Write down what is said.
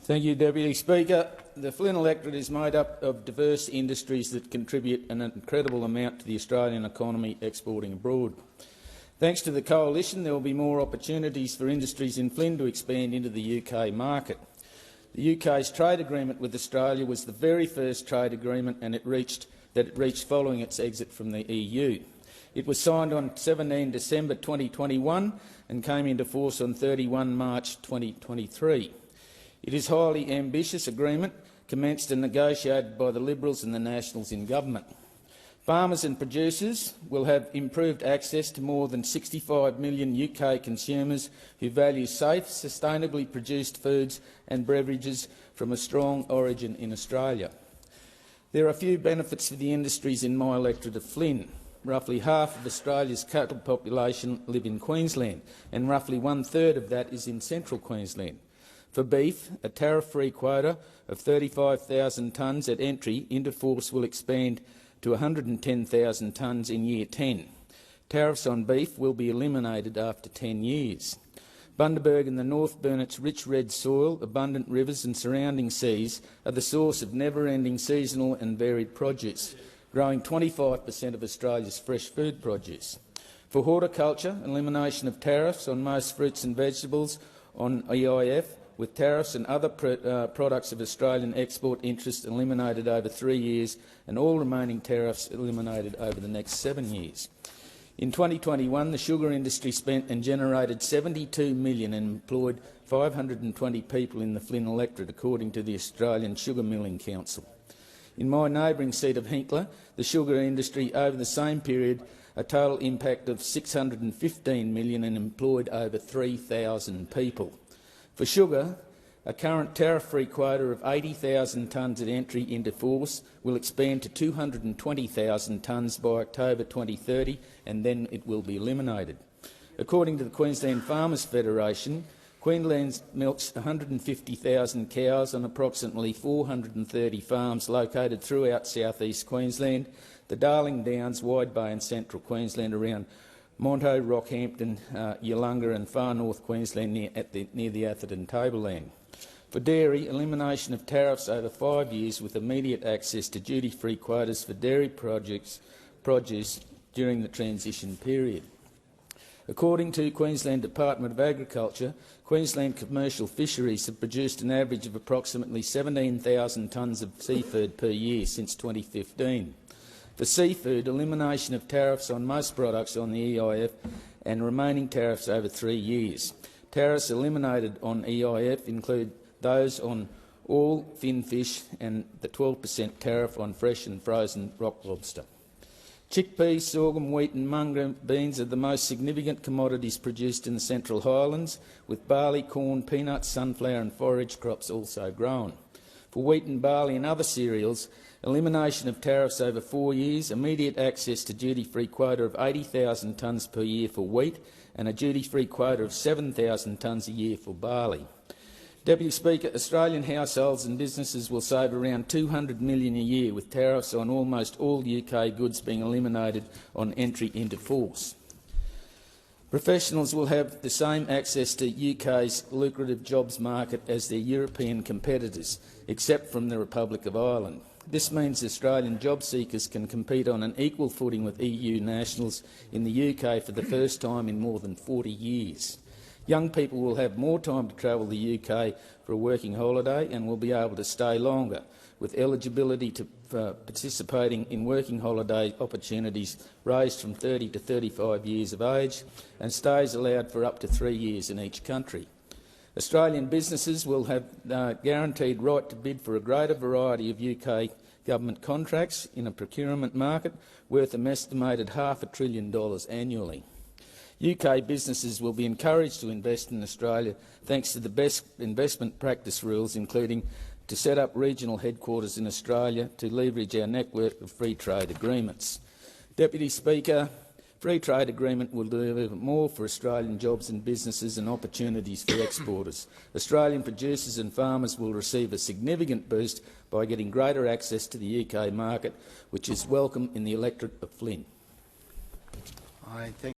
Thank you, Deputy Speaker. The Flynn electorate is made up of diverse industries that contribute an incredible amount to the Australian economy exporting abroad. Thanks to the coalition, there will be more opportunities for industries in Flynn to expand into the UK market. The UK's trade agreement with Australia was the very first trade agreement that it reached following its exit from the EU. It was signed on 17 December 2021 and came into force on 31 March 2023. It is a highly ambitious agreement, commenced and negotiated by the Liberals and the Nationals in government. Farmers and producers will have improved access to more than 65 million UK consumers who value safe, sustainably produced foods and beverages from a strong origin in Australia. There are few benefits for the industries in my electorate of Flynn. Roughly half of Australia's cattle population live in Queensland, and roughly 1/3 of that is in central Queensland. For beef, a tariff-free quota of 35,000 tonnes at entry into force will expand to 110,000 tonnes in Year 10. Tariffs on beef will be eliminated after 10 years. Bundaberg and the North Burnet's rich red soil, abundant rivers and surrounding seas are the source of never-ending seasonal and varied produce, growing 25% of Australia's fresh food produce. For horticulture, elimination of tariffs on most fruits and vegetables on EIF, with tariffs and other products of Australian export interest eliminated over 3 years and all remaining tariffs eliminated over the next 7 years. In 2021, the sugar industry spent and generated $72 million and employed 520 people in the Flynn electorate, according to the Australian Sugar Milling Council. In my neighbouring seat of Hinkler, the sugar industry over the same period a total impact of $615 million and employed over 3,000 people. For sugar, a current tariff-free quota of 80,000 tonnes at entry into force will expand to 220,000 tonnes by October 2030, and then it will be eliminated. According to the Queensland Farmers Federation, Queensland milks 150,000 cows on approximately 430 farms located throughout south-east Queensland, the Darling Downs, Wide Bay and central Queensland around Monto, Rockhampton, Yalunga and far north Queensland near the Atherton Tableland. For dairy, elimination of tariffs over 5 years with immediate access to duty-free quotas for dairy produce during the transition period. According to Queensland Department of Agriculture, Queensland commercial fisheries have produced an average of approximately 17,000 tonnes of seafood per year since 2015. For seafood, elimination of tariffs on most products on the EIF and remaining tariffs over 3 years. Tariffs eliminated on EIF include those on all fin fish and the 12% tariff on fresh and frozen rock lobster. Chickpeas, sorghum, wheat and mung beans are the most significant commodities produced in the Central Highlands, with barley, corn, peanuts, sunflower and forage crops also grown. For wheat and barley and other cereals, elimination of tariffs over 4 years, immediate access to duty-free quota of 80,000 tonnes per year for wheat and a duty-free quota of 7,000 tonnes a year for barley. Deputy Speaker, Australian households and businesses will save around $200 million a year with tariffs on almost all UK goods being eliminated on entry into force. Professionals will have the same access to UK's lucrative jobs market as their European competitors, except from the Republic of Ireland. This means Australian job seekers can compete on an equal footing with EU nationals in the UK for the first time in more than 40 years. Young people will have more time to travel the UK for a working holiday and will be able to stay longer, with eligibility to participating in working holiday opportunities raised from 30 to 35 years of age, and stays allowed for up to 3 years in each country. Australian businesses will have guaranteed right to bid for a greater variety of UK government contracts in a procurement market worth an estimated $500 billion annually. UK businesses will be encouraged to invest in Australia thanks to the best investment practice rules, including to set up regional headquarters in Australia to leverage our network of free trade agreements. Deputy Speaker, free trade agreement will deliver more for Australian jobs and businesses and opportunities for exporters. Australian producers and farmers will receive a significant boost by getting greater access to the UK market, which is welcome in the electorate of Flynn. I thank